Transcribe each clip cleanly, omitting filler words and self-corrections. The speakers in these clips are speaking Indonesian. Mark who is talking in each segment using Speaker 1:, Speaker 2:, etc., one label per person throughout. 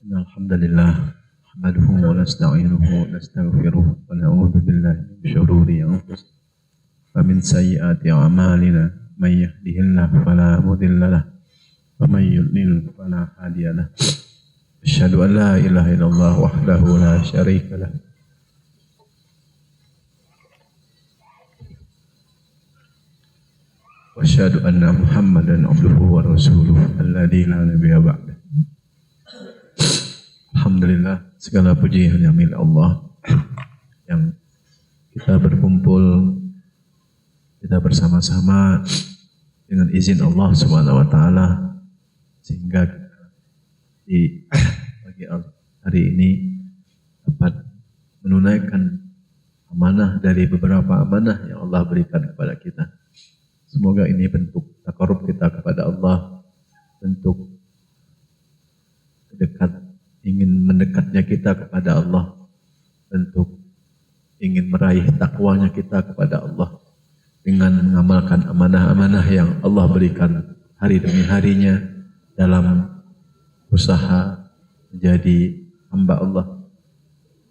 Speaker 1: الحمد لله نحمده ونستعينه ونستغفره ونعوذ بالله من شرور أنفسنا ومن سيئات أعمالنا من يهده الله فلا مضل له ومن يضلل فلا هادي له أشهد أن لا إله إلا الله وحده لا شريك له وأشهد أن محمدا عبده ورسوله الذي لا نبي بعده. Alhamdulillah, segala puji hanya milik Allah yang kita berkumpul, kita bersama-sama dengan izin Allah Subhanahu wa taala sehingga di pagi hari ini dapat menunaikan amanah dari beberapa amanah yang Allah berikan kepada kita. Semoga ini bentuk taqarrub kita kepada Allah, bentuk ingin mendekatnya kita kepada Allah, bentuk ingin meraih takwanya kita kepada Allah dengan mengamalkan amanah-amanah yang Allah berikan hari demi harinya dalam usaha menjadi hamba Allah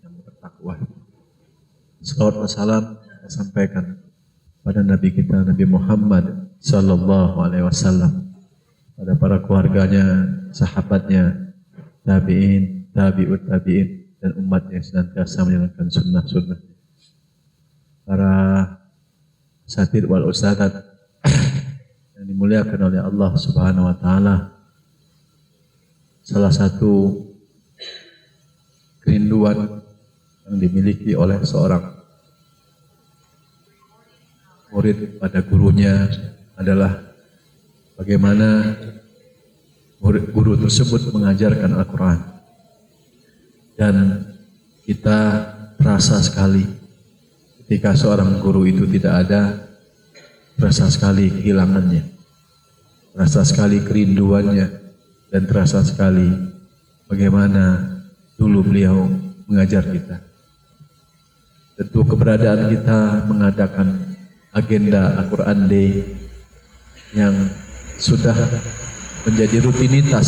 Speaker 1: yang bertakwa. Salawat wa salam kita sampaikan pada Nabi kita, Nabi Muhammad sallallahu alaihi wasallam, pada para keluarganya, sahabatnya, tabi'in, tabi'ut tabi'in, dan umat yang senantiasa menjalankan sunnah-sunnah. Para asatidz wal ustadzat yang dimuliakan oleh Allah Subhanahu wa taala, salah satu kerinduan yang dimiliki oleh seorang murid pada gurunya adalah bagaimana guru tersebut mengajarkan Al-Quran. Dan kita terasa sekali ketika seorang guru itu tidak ada, terasa sekali kehilangannya, terasa sekali kerinduannya, dan terasa sekali bagaimana dulu beliau mengajar kita. Tentu keberadaan kita mengadakan agenda Al-Quran Day yang sudah menjadi rutinitas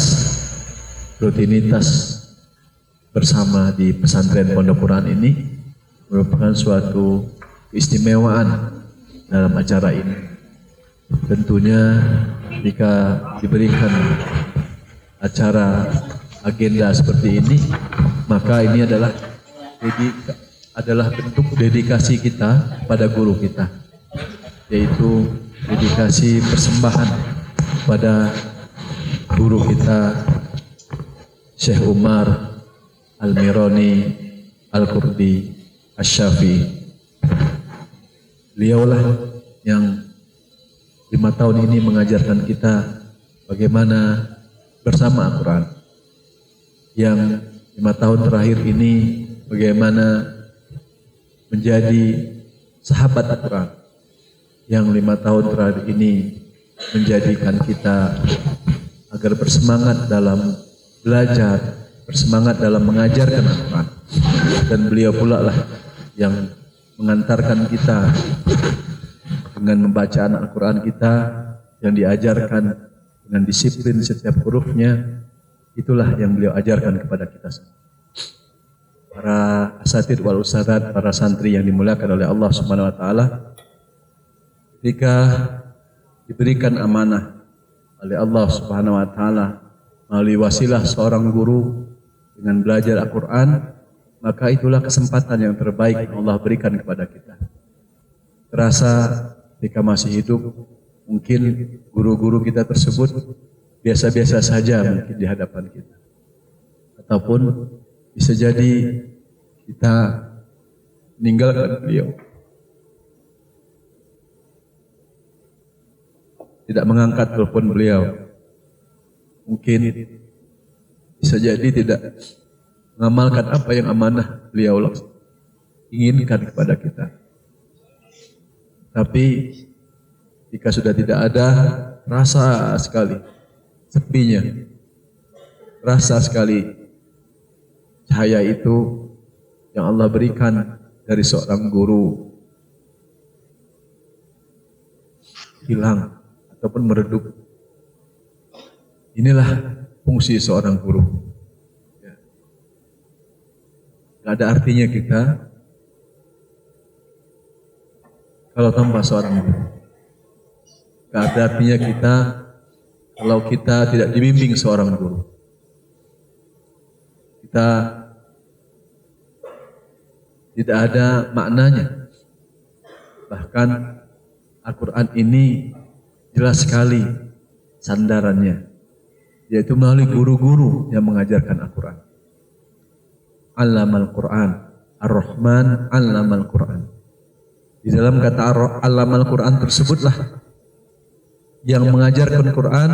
Speaker 1: bersama di pesantren Pondok Quran ini merupakan suatu keistimewaan dalam acara ini. Tentunya jika diberikan acara agenda seperti ini, maka ini adalah bentuk dedikasi kita pada guru kita, yaitu dedikasi persembahan pada guru kita Syekh Umar Al-Mironi Al-Qurdi Asy-Syafi'i. Beliaulah yang 5 tahun ini mengajarkan kita bagaimana bersama Al-Quran, yang 5 tahun terakhir ini bagaimana menjadi sahabat Al-Quran, yang 5 tahun terakhir ini menjadikan kita agar bersemangat dalam belajar, bersemangat dalam mengajarkan Al-Quran. Dan beliau pula lah yang mengantarkan kita dengan membacaan Al-Quran kita yang diajarkan dengan disiplin setiap hurufnya. Itulah yang beliau ajarkan kepada kita semua. Para asatidz wal ustadzat, para santri yang dimuliakan oleh Allah Subhanahu wa taala, ketika diberikan amanah oleh Allah Subhanahu wa taala melalui wasilah seorang guru dengan belajar Al-Quran, maka itulah kesempatan yang terbaik yang Allah berikan kepada kita. Terasa ketika masih hidup, mungkin guru-guru kita tersebut biasa-biasa saja mungkin di hadapan kita. Ataupun bisa jadi kita meninggalkan beliau, tidak mengangkat telepon beliau, mungkin bisa jadi tidak mengamalkan apa yang amanah beliau inginkan kepada kita. Tapi jika sudah tidak ada, rasa sekali sepinya, rasa sekali cahaya itu yang Allah berikan dari seorang guru hilang ataupun meredup. Inilah fungsi seorang guru. Gak ada artinya kita kalau tanpa seorang guru. Gak ada artinya kita kalau kita tidak dibimbing seorang guru. Kita tidak ada maknanya. Bahkan Al-Quran ini jelas sekali sandarannya, yaitu melalui guru-guru yang mengajarkan Al-Quran. Allamal Quran, Ar-Rahman Allamal Quran. Di dalam kata Allamal Quran tersebutlah yang mengajarkan Quran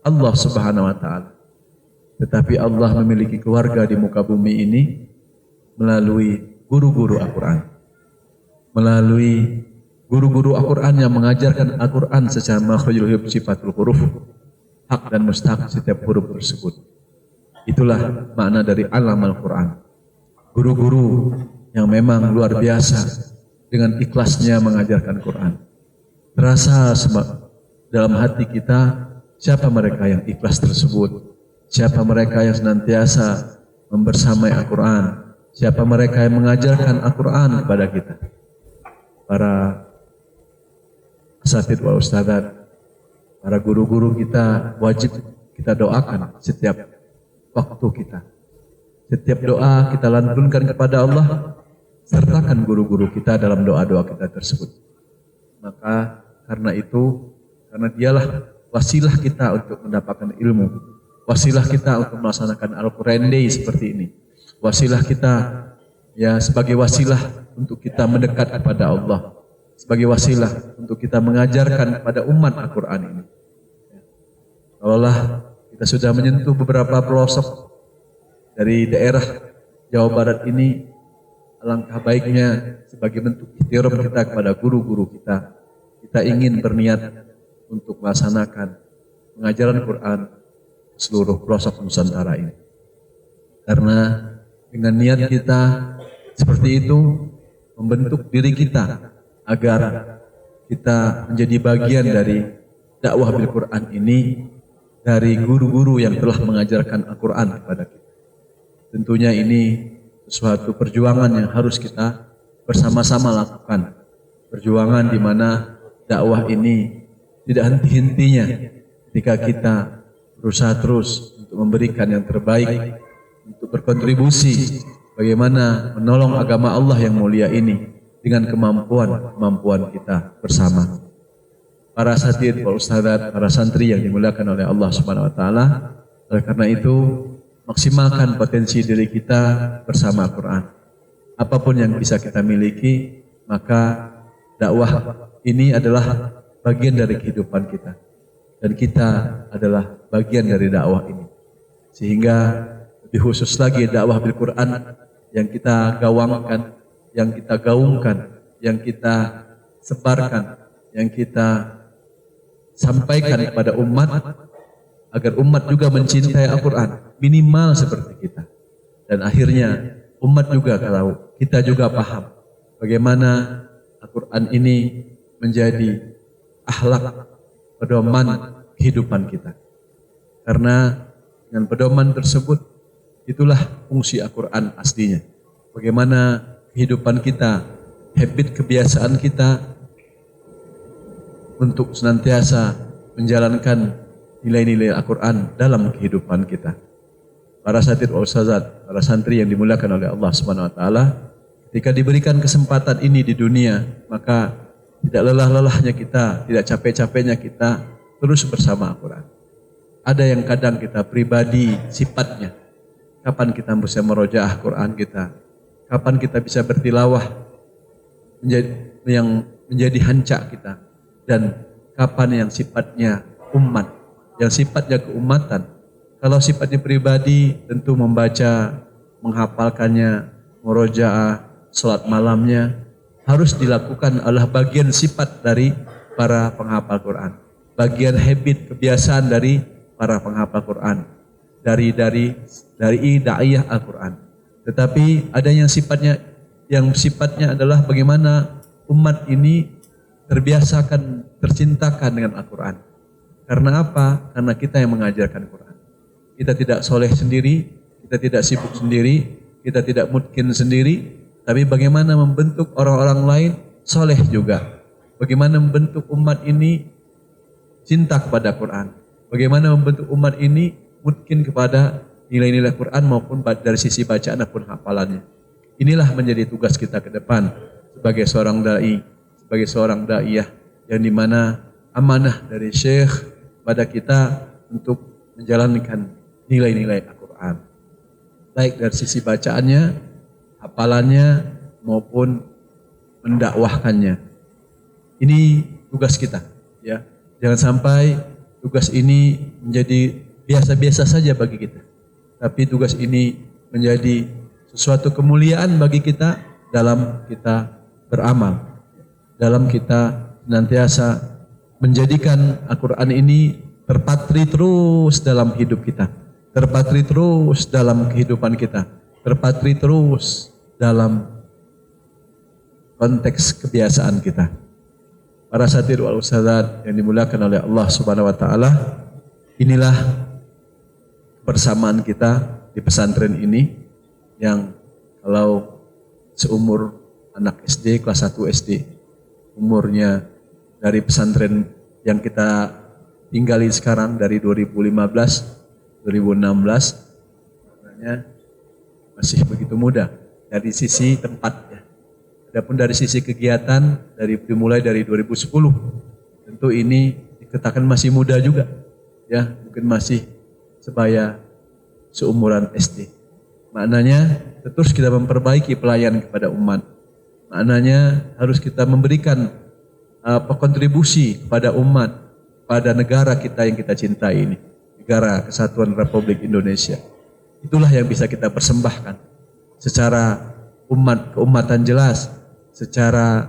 Speaker 1: Allah Subhanahu wa Ta'ala. Tetapi Allah memiliki keluarga di muka bumi ini melalui guru-guru Al-Quran, melalui guru-guru Al-Quran yang mengajarkan Al-Quran secara makhrajul huruf, sifatul huruf, hak dan mustahak setiap huruf tersebut. Itulah makna dari alam Al-Quran. Guru-guru yang memang luar biasa dengan ikhlasnya mengajarkan Quran. Terasa dalam hati kita siapa mereka yang ikhlas tersebut, siapa mereka yang senantiasa membersamai Al-Quran, siapa mereka yang mengajarkan Al-Quran kepada kita. Para asatidz wal ustadzat, para guru-guru kita wajib kita doakan setiap waktu kita. Setiap doa kita lantunkan kepada Allah, sertakan guru-guru kita dalam doa-doa kita tersebut. Maka karena itu, karena dialah wasilah kita untuk mendapatkan ilmu, wasilah kita untuk melaksanakan Al-Quran Day seperti ini, wasilah kita ya sebagai wasilah untuk kita mendekat kepada Allah, sebagai wasilah untuk kita mengajarkan kepada umat Al-Quran ini. Kalaulah kita sudah menyentuh beberapa pelosok dari daerah Jawa Barat ini, alangkah baiknya sebagai bentuk ihtiram kita kepada guru-guru kita, kita ingin berniat untuk melaksanakan pengajaran Quran seluruh pelosok Nusantara ini. Karena dengan niat kita seperti itu membentuk diri kita agar kita menjadi bagian dari dakwah bil Quran ini, dari guru-guru yang telah mengajarkan Al-Quran kepada kita. Tentunya ini suatu perjuangan yang harus kita bersama-sama lakukan. Perjuangan di mana dakwah ini tidak henti-hentinya ketika kita berusaha terus untuk memberikan yang terbaik, untuk berkontribusi bagaimana menolong agama Allah yang mulia ini dengan kemampuan kita bersama. Para asatidz wal ustadzat, para santri yang dimuliakan oleh Allah Subhanahu wa Ta'ala, oleh karena itu maksimalkan potensi diri kita bersama Al-Quran. Apapun yang bisa kita miliki, maka dakwah ini adalah bagian dari kehidupan kita. Dan kita adalah bagian dari dakwah ini. Sehingga lebih khusus lagi dakwah bil Quran yang kita gawangkan, yang kita gaungkan, yang kita sebarkan, yang kita sampaikan kepada umat, agar umat juga mencintai Al-Quran, minimal seperti kita. Dan akhirnya umat juga tahu, kita juga paham bagaimana Al-Quran ini menjadi akhlak, pedoman kehidupan kita. Karena dengan pedoman tersebut, itulah fungsi Al-Quran aslinya. Bagaimana kehidupan kita, habit kebiasaan kita untuk senantiasa menjalankan nilai-nilai Al-Quran dalam kehidupan kita. Para asatidz wal ustadzat, para santri yang dimuliakan oleh Allah Subhanahu wa Ta'ala, ketika diberikan kesempatan ini di dunia, maka tidak lelah-lelahnya kita, tidak capek-capeknya kita terus bersama Al-Quran. Ada yang kadang kita pribadi sifatnya, kapan kita bisa merojaah Quran kita, kapan kita bisa bertilawah yang menjadi hancak kita, dan kapan yang sifatnya umat, yang sifatnya keumatan. Kalau sifatnya pribadi, tentu membaca, menghafalkannya, murojaah, salat malamnya harus dilakukan adalah bagian sifat dari para penghafal Quran, bagian habit kebiasaan dari para penghafal Quran, dari daiyah Al-Quran. Tetapi ada yang sifatnya adalah bagaimana umat ini terbiasakan, tercintakan dengan Al-Quran. Karena apa? Karena kita yang mengajarkan Quran. Kita tidak soleh sendiri, kita tidak sibuk sendiri, kita tidak mungkin sendiri, tapi bagaimana membentuk orang-orang lain soleh juga. Bagaimana membentuk umat ini cinta kepada Quran. Bagaimana membentuk umat ini mungkin kepada nilai-nilai Quran maupun dari sisi bacaan maupun hafalannya. Inilah menjadi tugas kita ke depan sebagai seorang dai, sebagai seorang daiyah yang dimana amanah dari Syekh pada kita untuk menjalankan nilai-nilai Al-Quran. Baik dari sisi bacaannya, hafalannya maupun mendakwahkannya. Ini tugas kita, ya. Jangan sampai tugas ini menjadi biasa-biasa saja bagi kita. Tapi tugas ini menjadi sesuatu kemuliaan bagi kita dalam kita beramal. Dalam kita senantiasa menjadikan Al-Quran ini terpatri terus dalam hidup kita. Terpatri terus dalam kehidupan kita. Terpatri terus dalam konteks kebiasaan kita. Para satir wal ustadzat yang dimuliakan oleh Allah Subhanahu wa taala, inilah persamaan kita di pesantren ini yang kalau seumur anak SD kelas 1 SD, umurnya dari pesantren yang kita tinggali sekarang dari 2015 2016 masih begitu muda dari sisi tempatnya. Adapun dari sisi kegiatan dimulai dari 2010, tentu ini dikatakan masih muda juga, ya mungkin masih sebaya seumuran SD. Maknanya terus kita memperbaiki pelayan kepada umat. Maknanya harus kita memberikan kontribusi kepada umat, pada negara kita yang kita cintai ini, Negara Kesatuan Republik Indonesia. Itulah yang bisa kita persembahkan secara keumatan jelas, secara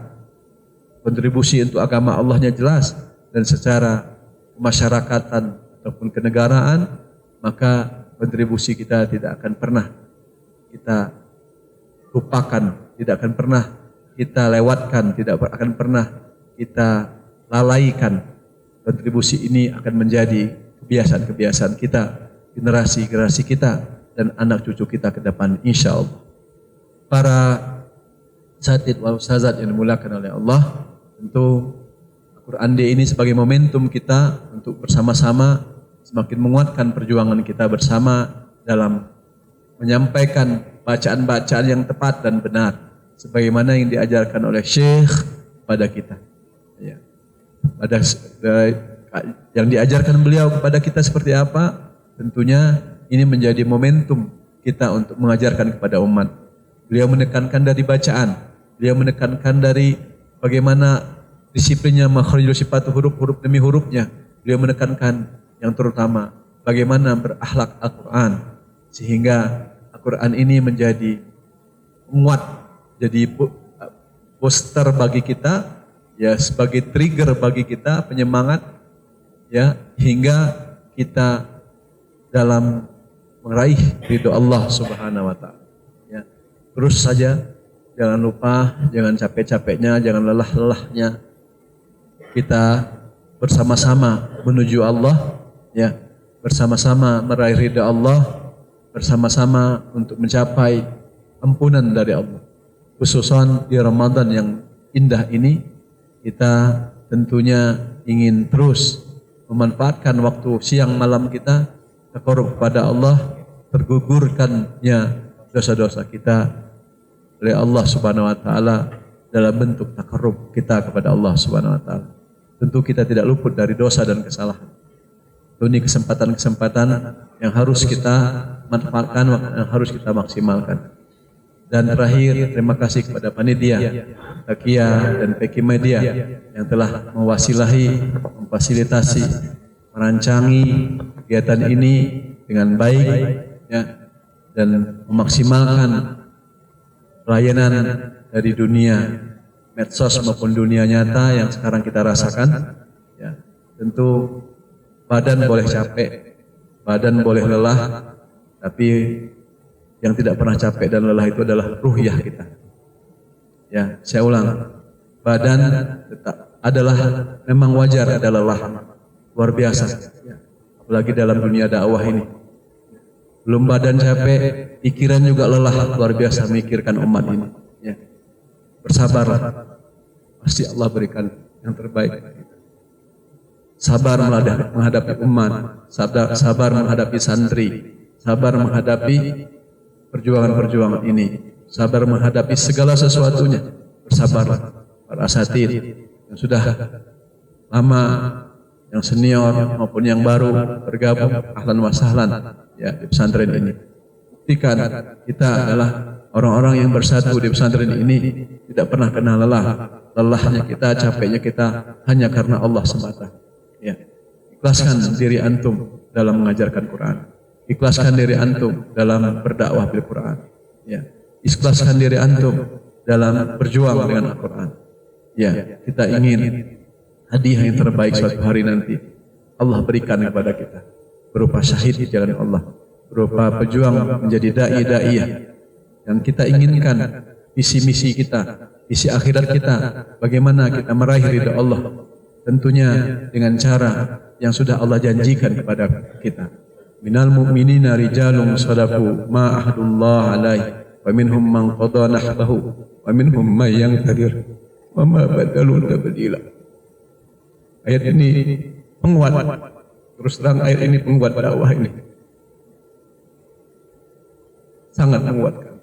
Speaker 1: kontribusi untuk agama Allahnya jelas, dan secara kemasyarakatan ataupun kenegaraan, maka kontribusi kita tidak akan pernah kita lupakan, tidak akan pernah kita lewatkan, tidak akan pernah kita lalaikan. Kontribusi ini akan menjadi kebiasaan-kebiasaan kita, generasi-generasi kita, dan anak cucu kita ke depan, insya Allah. Para satid wal ustazat yang dimuliakan oleh Allah, tentu Al-Quran ini sebagai momentum kita untuk bersama-sama semakin menguatkan perjuangan kita bersama dalam menyampaikan bacaan-bacaan yang tepat dan benar, sebagaimana yang diajarkan oleh Syekh pada kita. Ya. Yang diajarkan beliau kepada kita seperti apa, tentunya ini menjadi momentum kita untuk mengajarkan kepada umat. Beliau menekankan dari bacaan, beliau menekankan dari bagaimana disiplinnya makhrijul sifat, huruf-huruf demi hurufnya. Beliau menekankan yang terutama bagaimana berakhlak Al-Quran, sehingga Al-Quran ini menjadi menguat, jadi poster bagi kita, ya sebagai trigger bagi kita, penyemangat, ya hingga kita dalam meraih ridho Allah Subhanahu wa taala. Ya. Terus saja, jangan lupa, jangan capek-capeknya, jangan lelah-lelahnya kita bersama-sama menuju Allah, ya, bersama-sama meraih ridha Allah, bersama-sama untuk mencapai ampunan dari Allah. Khususan di Ramadan yang indah ini, kita tentunya ingin terus memanfaatkan waktu siang malam kita taqarrub kepada Allah, tergugurkannya dosa-dosa kita oleh Allah Subhanahu wa taala dalam bentuk taqarrub kita kepada Allah Subhanahu wa taala. Tentu kita tidak luput dari dosa dan kesalahan. Ini kesempatan-kesempatan yang harus kita manfaatkan, yang harus kita maksimalkan. Dan terakhir, terima kasih kepada panitia, Takia dan Peki Media yang telah mewasilahi, memfasilitasi, merancangi kegiatan ini dengan baik, ya, dan memaksimalkan pelayanan dari dunia medsos maupun dunia nyata yang sekarang kita rasakan. Ya, tentu badan boleh capek, badan boleh lelah, tapi yang tidak pernah capek dan lelah itu adalah ruhiyah kita. Ya, saya ulang, badan tetap adalah memang wajar ada lelah luar biasa, apalagi dalam dunia dakwah ini. belum badan capek, pikiran juga lelah luar biasa memikirkan umat ini. Ya. Bersabarlah, pasti Allah berikan yang terbaik. Sabar menghadapi umat, sabar menghadapi santri, sabar menghadapi perjuangan-perjuangan ini, sabar menghadapi segala sesuatunya. Bersabarlah para asatid yang sudah lama, yang senior maupun yang baru bergabung, ahlan wa sahlan ya di pesantren ini. Buktikan kita adalah orang-orang yang bersatu di pesantren ini, tidak pernah kenal lelah. Lelahnya kita, capeknya kita hanya karena Allah semata. Ya. Ikhlaskan diri antum dalam mengajarkan Quran. Ikhlaskan diri antum dalam berdakwah bil Quran. Ya. Ikhlaskan diri antum dalam berjuang dengan Al-Quran. Ya, kita ingin hadiah yang terbaik suatu hari nanti Allah berikan kepada kita berupa syahid di jalan Allah, berupa pejuang menjadi dai-daiyah. Dan kita inginkan visi-misi kita, visi akhirat kita, bagaimana kita meraih ridha Allah, tentunya dengan cara yang sudah Allah janjikan kepada kita. Minal mu'minina rijalun sadaqu ma ahadullah alaihi wa minhum man qada nahbahu wa minhum man yantadir wa ma badalu tabdila. Ayat ini penguat, terus terang ayat ini penguat dakwah ini, sangat menguatkan.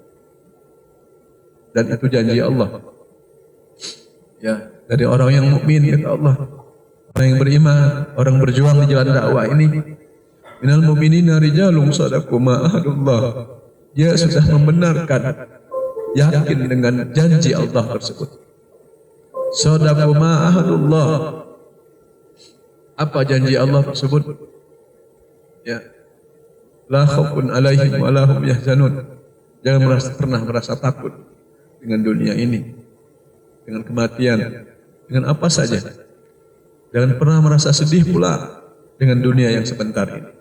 Speaker 1: Dan itu janji Allah. Ya, dari orang yang mukmin kata Allah, orang yang beriman, orang berjuang di jalan dakwah ini. Minal mu'minina rijalun sadaqu ma ahadullah. Dia sudah membenarkan, yakin dengan janji Allah tersebut. Sadaqu ma ahadullah. Apa janji Allah tersebut? Ya. La khaufun alaihim wa la hum yahzanun. Jangan pernah merasa takut dengan dunia ini, dengan kematian, dengan apa saja. Jangan pernah merasa sedih pula dengan dunia yang sebentar ini.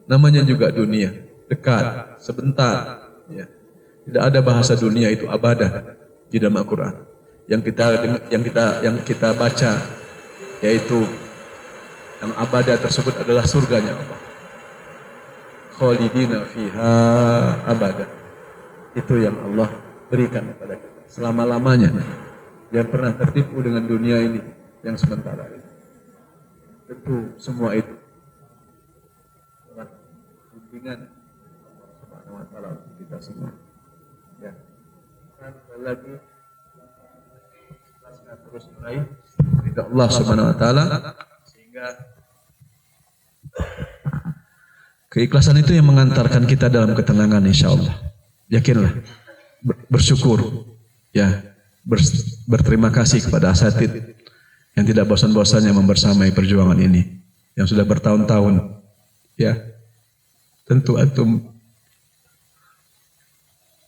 Speaker 1: Namanya juga dunia, dekat, sebentar. Ya. Tidak ada bahasa dunia itu abadah di dalam Al-Quran. Yang kita baca yaitu yang abadah tersebut adalah surganya Allah. Khalidina fiha abada. Itu yang Allah berikan kepada kita selama-lamanya. Jangan pernah tertipu dengan dunia ini yang sementara ini. Tentu semua itu bimbingan Subhanahu wa ta'ala untuk kita semua. Ya. Dan lagi kita terus meraih ridha Allah Subhanahu wa ta'ala, sehingga keikhlasan itu yang mengantarkan kita dalam ketenangan, insyaallah. Yakinlah, bersyukur, ya, berterima kasih kepada asatid yang tidak bosan-bosannya membersamai perjuangan ini, yang sudah bertahun-tahun. Ya, tentu antum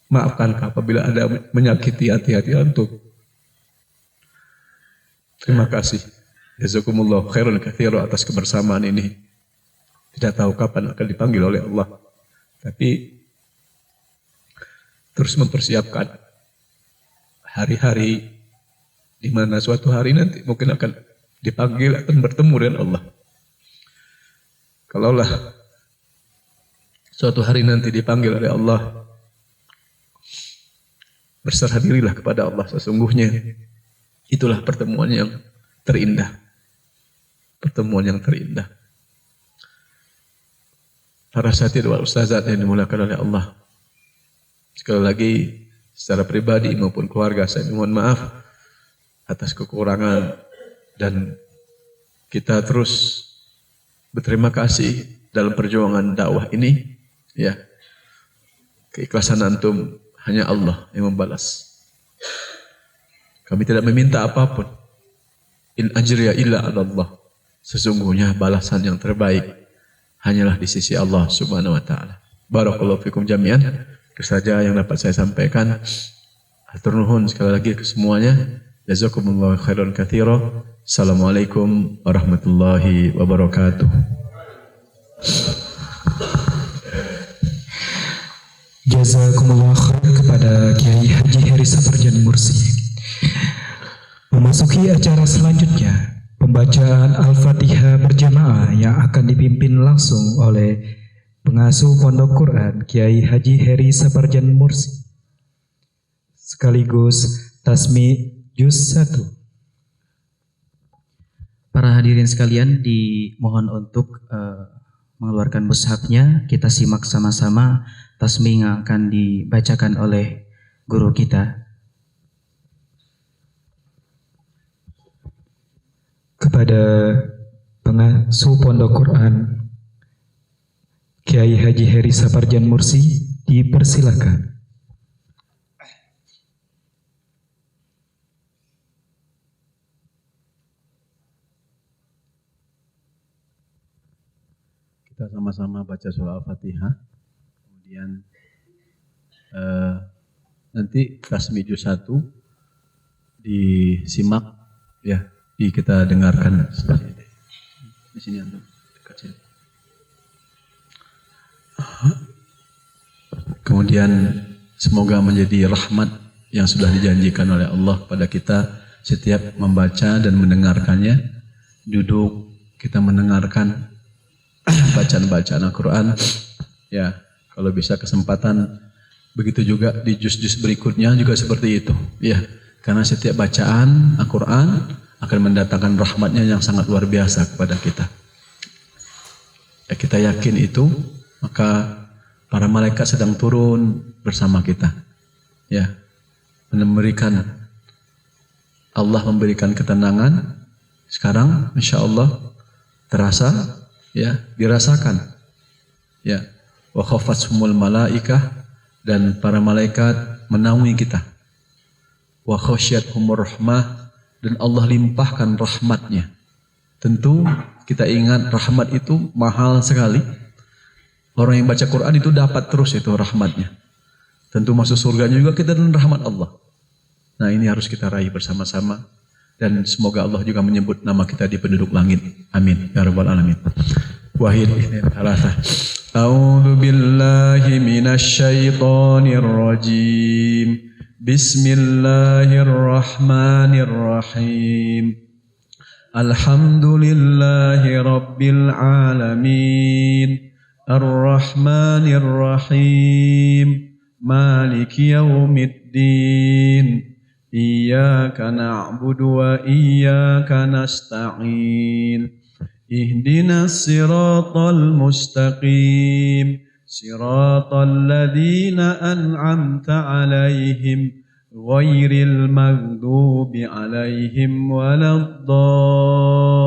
Speaker 1: maafkan apabila ada menyakiti hati-hati antum. Terima kasih. Jazakumullah khairan katsiran atas kebersamaan ini. Tidak tahu kapan akan dipanggil oleh Allah, tapi terus mempersiapkan hari-hari di mana suatu hari nanti mungkin akan dipanggil, akan bertemu dengan Allah. Kalaulah suatu hari nanti dipanggil oleh Allah, berserah dirilah kepada Allah sesungguhnya. Itulah pertemuan yang terindah. Pertemuan yang terindah. Para asatid wal ustazat yang dimulakan oleh Allah. Sekali lagi secara pribadi maupun keluarga saya mohon maaf atas kekurangan, dan kita terus berterima kasih dalam perjuangan dakwah ini. Ya, keikhlasan antum hanya Allah yang membalas. Kami tidak meminta apapun. In ajriya illa 'ala Allah. Sesungguhnya balasan yang terbaik hanyalah di sisi Allah Subhanahu wa taala. Barakallahu fikum jami'an. Itu saja yang dapat saya sampaikan. Hatur nuhun sekali lagi ke semuanya. Jazakumullahu khairan katsiran. Assalamualaikum warahmatullahi wabarakatuh.
Speaker 2: Jazakumullah khair kepada Kiai Haji Heri Saparjani Mursi. Memasuki acara selanjutnya, pembacaan Al-Fatihah berjamaah yang akan dipimpin langsung oleh Pengasuh Pondok Quran Kiai Haji Heri Saparjan Mursi, sekaligus tasmi juz 1.
Speaker 3: Para hadirin sekalian, dimohon untuk mengeluarkan mushafnya. Kita simak sama-sama tasmi yang akan dibacakan oleh guru kita.
Speaker 2: Kepada pengasuh Pondok Quran Kiai Haji Heri Saparjan Mursi dipersilakan.
Speaker 1: Kita sama-sama baca surah Al-Fatihah. Kemudian nanti tasmi juz 1 disimak ya, kita dengarkan di sini untuk dekat sini. Kemudian semoga menjadi rahmat yang sudah dijanjikan oleh Allah pada kita setiap membaca dan mendengarkannya. Duduk kita mendengarkan bacaan-bacaan Al-Quran ya, kalau bisa kesempatan begitu juga di juz-juz berikutnya juga seperti itu ya, karena setiap bacaan Al-Quran akan mendatangkan rahmatnya yang sangat luar biasa kepada kita ya, kita yakin itu. Maka para malaikat sedang turun bersama kita ya, Allah memberikan ketenangan sekarang, insya Allah terasa ya, dirasakan ya. Wa khafatsumul malaikah, dan para malaikat menaungi kita. Wa khasyathumur rahmah, dan Allah limpahkan rahmatnya. Tentu kita ingat rahmat itu mahal sekali. Orang yang baca Quran itu dapat terus itu rahmatnya. Tentu masuk surganya juga kita dengan rahmat Allah. Nah, ini harus kita raih bersama-sama, dan semoga Allah juga menyebut nama kita di penduduk langit. Amin ya rabbal alamin. Wahid ini thalatha. A'udzu billahi minasy syaithanir rajim. Bismillahirrahmanirrahim. Alhamdulillahi rabbil alamin. Ar-Rahmanir-Rahim, Maliki yaumiddin, Iyyaka na'budu wa iyyaka nasta'in, Ihdinas siratal mustaqim, Siratal ladzina an'amta 'alaihim, Ghairil maghdubi 'alaihim waladdallin.